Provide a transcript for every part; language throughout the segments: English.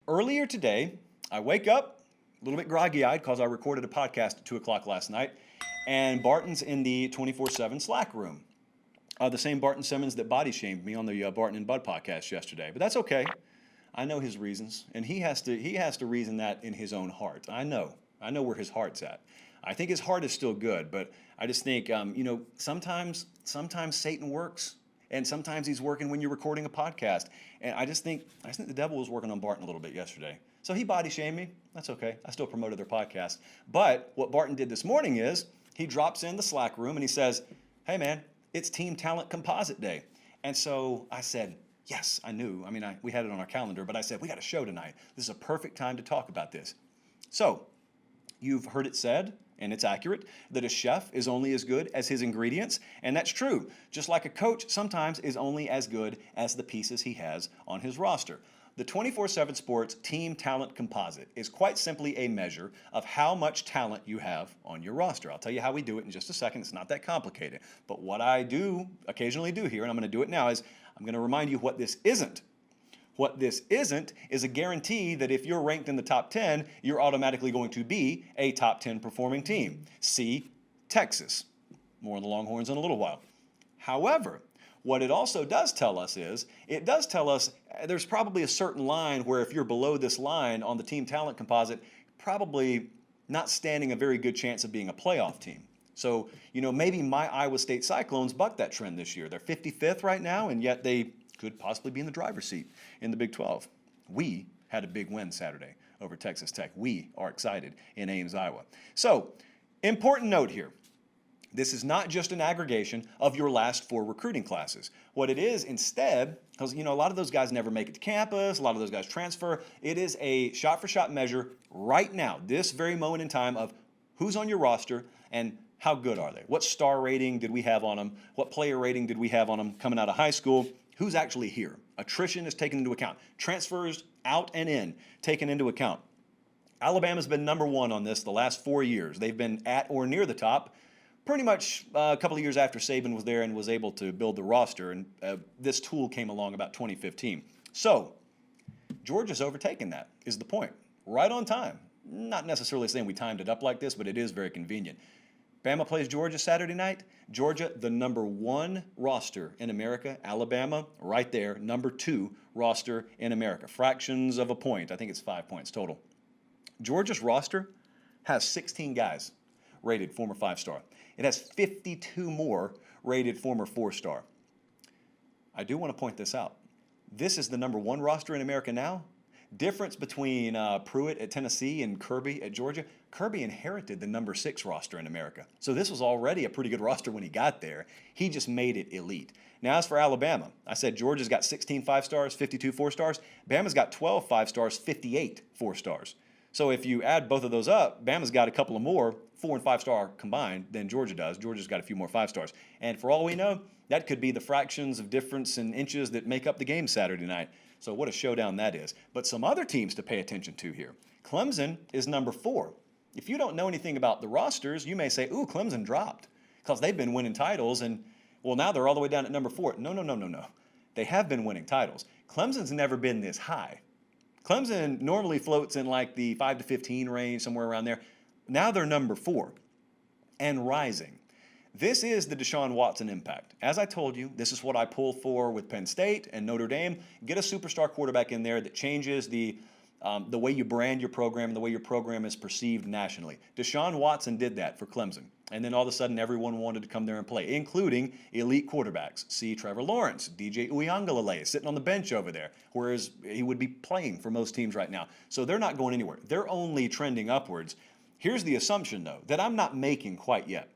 Earlier today, I wake up a little bit groggy-eyed because I recorded a podcast at 2 o'clock last night, and Barton's in the 24/7 Slack room. The same Barton Simmons that body shamed me on the Barton and Bud podcast yesterday. But that's okay. I know his reasons, and he has to reason that in his own heart. I know where his heart's at. I think his heart is still good, but I just think, sometimes Satan works, and sometimes he's working when you're recording a podcast. And I just think the devil was working on Barton a little bit yesterday. So he body shamed me. That's okay. I still promoted their podcast. But what Barton did this morning is he drops in the Slack room and he says, "Hey man, it's Team Talent Composite Day." And so I said, yes, I knew. We had it on our calendar, but I said, we got a show tonight. This is a perfect time to talk about this. So you've heard it said, and it's accurate, that a chef is only as good as his ingredients, and that's true. Just like a coach sometimes is only as good as the pieces he has on his roster. The 24/7 Sports Team Talent Composite is quite simply a measure of how much talent you have on your roster. I'll tell you how we do it in just a second. It's not that complicated. But what I do occasionally do here, and I'm going to do it now, is I'm going to remind you what this isn't. What this isn't is a guarantee that if you're ranked in the top 10, you're automatically going to be a top 10 performing team. See Texas. More on the Longhorns in a little while. However, what it also does tell us is, it does tell us there's probably a certain line where if you're below this line on the Team Talent Composite, probably not standing a very good chance of being a playoff team. So, maybe my Iowa State Cyclones buck that trend this year. They're 55th right now, and yet they could possibly be in the driver's seat in the Big 12. We had a big win Saturday over Texas Tech. We are excited in Ames, Iowa. So, important note here. This is not just an aggregation of your last 4 recruiting classes. What it is instead, because a lot of those guys never make it to campus, a lot of those guys transfer, it is a shot-for-shot measure right now, this very moment in time, of who's on your roster and how good are they? What star rating did we have on them? What player rating did we have on them coming out of high school? Who's actually here? Attrition is taken into account. Transfers out and in taken into account. Alabama's been number 1 on this the last 4 years. They've been at or near the top pretty much a couple of years after Saban was there and was able to build the roster. And this tool came along about 2015. So Georgia's overtaken that, is the point. Right on time. Not necessarily saying we timed it up like this, but it is very convenient. Bama plays Georgia Saturday night. Georgia, the number 1 roster in America. Alabama, right there, number 2 roster in America. Fractions of a point. I think it's 5 points total. Georgia's roster has 16 guys rated former 5-star. It has 52 more rated former 4-star. I do want to point this out. This is the number 1 roster in America now. Difference between Pruitt at Tennessee and Kirby at Georgia. Kirby inherited the number 6 roster in America. So this was already a pretty good roster when he got there. He just made it elite. Now, as for Alabama, I said Georgia's got 16 5-stars, 52 4-stars. Bama's got 12 5-stars, 58 4-stars. So if you add both of those up, Bama's got a couple of more 4- and 5-star combined than Georgia does. Georgia's got a few more 5-stars. And for all we know, that could be the fractions of difference in inches that make up the game Saturday night. So what a showdown that is. But some other teams to pay attention to here. Clemson is number 4. If you don't know anything about the rosters, you may say, ooh, Clemson dropped because they've been winning titles and, well, now they're all the way down at number 4. No. They have been winning titles. Clemson's never been this high. Clemson normally floats in like the 5 to 15 range, somewhere around there. Now they're number 4 and rising. This is the Deshaun Watson impact. As I told you, this is what I pull for with Penn State and Notre Dame. Get a superstar quarterback in there that changes the way you brand your program and the way your program is perceived nationally. Deshaun Watson did that for Clemson. And then all of a sudden, everyone wanted to come there and play, including elite quarterbacks. See Trevor Lawrence, DJ Uiagalelei sitting on the bench over there, whereas he would be playing for most teams right now. So they're not going anywhere. They're only trending upwards. Here's the assumption, though, that I'm not making quite yet.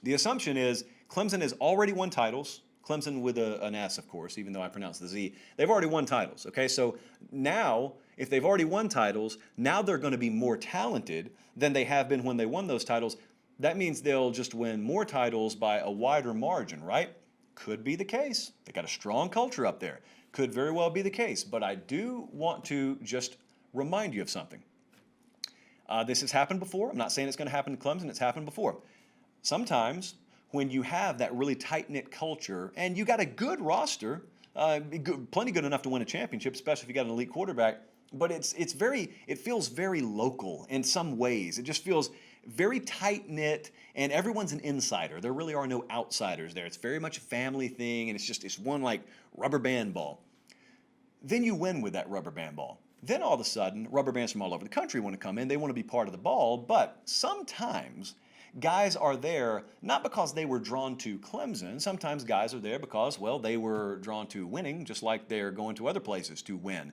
The assumption is Clemson has already won titles. Clemson with an S, of course, even though I pronounce the Z. They've already won titles, okay? So now, if they've already won titles, now they're going to be more talented than they have been when they won those titles. That means they'll just win more titles by a wider margin, right? Could be the case. They got a strong culture up there. Could very well be the case. But I do want to just remind you of something. This has happened before. I'm not saying it's going to happen to Clemson. It's happened before. Sometimes when you have that really tight-knit culture and you got a good roster, plenty good enough to win a championship, especially if you got an elite quarterback, but it feels very local in some ways. It just feels very tight knit, and everyone's an insider. There really are no outsiders there. It's very much a family thing, and it's one like rubber band ball. Then you win with that rubber band ball. Then all of a sudden, rubber bands from all over the country want to come in. They want to be part of the ball, but sometimes guys are there not because they were drawn to Clemson. Sometimes guys are there because, well, they were drawn to winning, just like they're going to other places to win.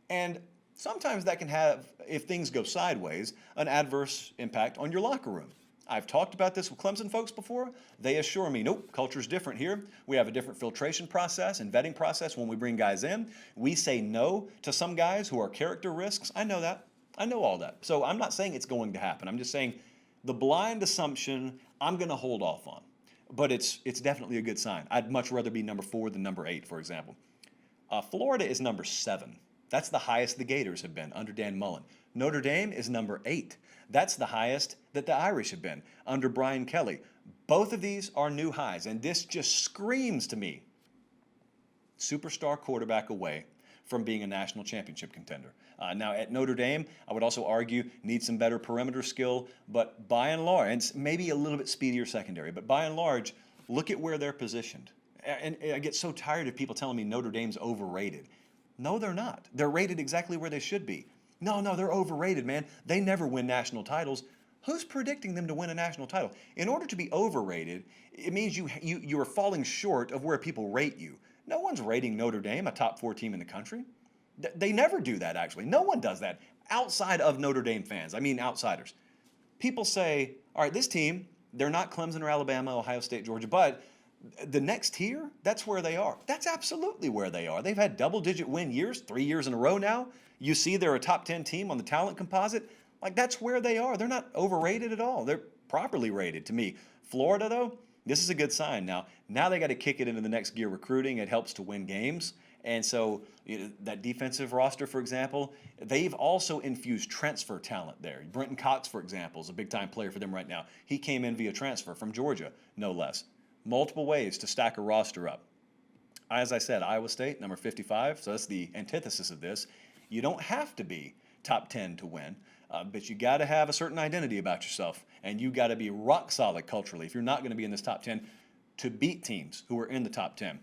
And sometimes that can have, if things go sideways, an adverse impact on your locker room. I've talked about this with Clemson folks before. They assure me, nope, culture's different here. We have a different filtration process and vetting process when we bring guys in. We say no to some guys who are character risks. I know that. I know all that. So I'm not saying it's going to happen. I'm just saying the blind assumption I'm going to hold off on. But it's definitely a good sign. I'd much rather be number 4 than number 8, for example. Florida is number 7. That's the highest the Gators have been under Dan Mullen. Notre Dame is number 8. That's the highest that the Irish have been under Brian Kelly. Both of these are new highs, and this just screams to me superstar quarterback away from being a national championship contender. Now, at Notre Dame, I would also argue needs some better perimeter skill, but by and large, and maybe a little bit speedier secondary, but by and large, look at where they're positioned. And I get so tired of people telling me Notre Dame's overrated. No, they're not. They're rated exactly where they should be. No, they're overrated, man. They never win national titles. Who's predicting them to win a national title? In order to be overrated, it means you are falling short of where people rate you. No one's rating Notre Dame a top 4 team in the country. They never do that, actually. No one does that outside of Notre Dame fans. I mean outsiders. People say, all right, this team, they're not Clemson or Alabama, Ohio State, Georgia, but the next tier, that's where they are. That's absolutely where they are. They've had double-digit win years, 3 years in a row now. You see they're a top 10 team on the talent composite. Like, that's where they are. They're not overrated at all. They're properly rated to me. Florida, though, this is a good sign. Now they got to kick it into the next gear recruiting. It helps to win games. And so that defensive roster, for example, they've also infused transfer talent there. Brenton Cox, for example, is a big-time player for them right now. He came in via transfer from Georgia, no less. Multiple ways to stack a roster up. As I said, Iowa State, number 55, so that's the antithesis of this. You don't have to be top 10 to win, but you got to have a certain identity about yourself, and you got to be rock solid culturally if you're not going to be in this top 10 to beat teams who are in the top 10.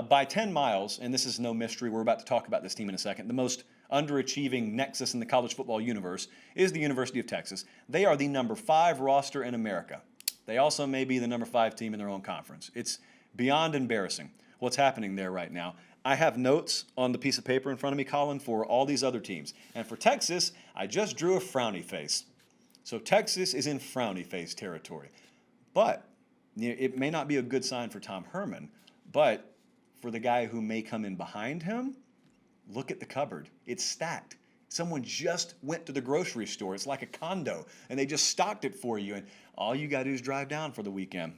By 10 miles, and this is no mystery, we're about to talk about this team in a second, the most underachieving nexus in the college football universe is the University of Texas. They are the number 5 roster in America. They also may be the number 5 team in their own conference. It's beyond embarrassing what's happening there right now. I have notes on the piece of paper in front of me, Colin, for all these other teams. And for Texas, I just drew a frowny face. So Texas is in frowny face territory. But it may not be a good sign for Tom Herman, but for the guy who may come in behind him, look at the cupboard. It's stacked. Someone just went to the grocery store. It's like a condo, and they just stocked it for you, and all you got to do is drive down for the weekend.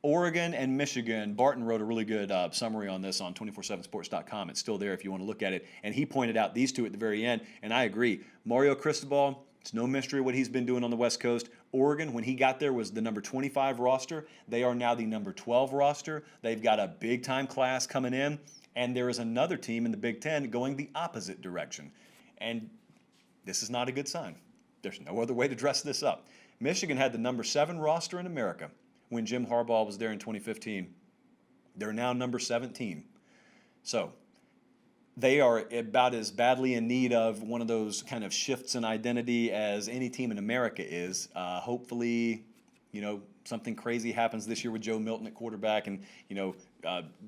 Oregon and Michigan. Barton wrote a really good summary on this on 247sports.com. It's still there if you want to look at it. And he pointed out these two at the very end, and I agree. Mario Cristobal, it's no mystery what he's been doing on the West Coast. Oregon, when he got there, was the number 25 roster. They are now the number 12 roster. They've got a big-time class coming in, and there is another team in the Big Ten going the opposite direction. And this is not a good sign. There's no other way to dress this up. Michigan had the number 7 roster in America when Jim Harbaugh was there in 2015. They're now number 17. So they are about as badly in need of one of those kind of shifts in identity as any team in America is. Hopefully, something crazy happens this year with Joe Milton at quarterback, and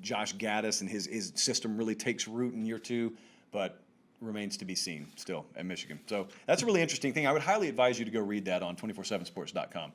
Josh Gaddis and his system really takes root in year 2, but remains to be seen still at Michigan. So that's a really interesting thing. I would highly advise you to go read that on 247sports.com.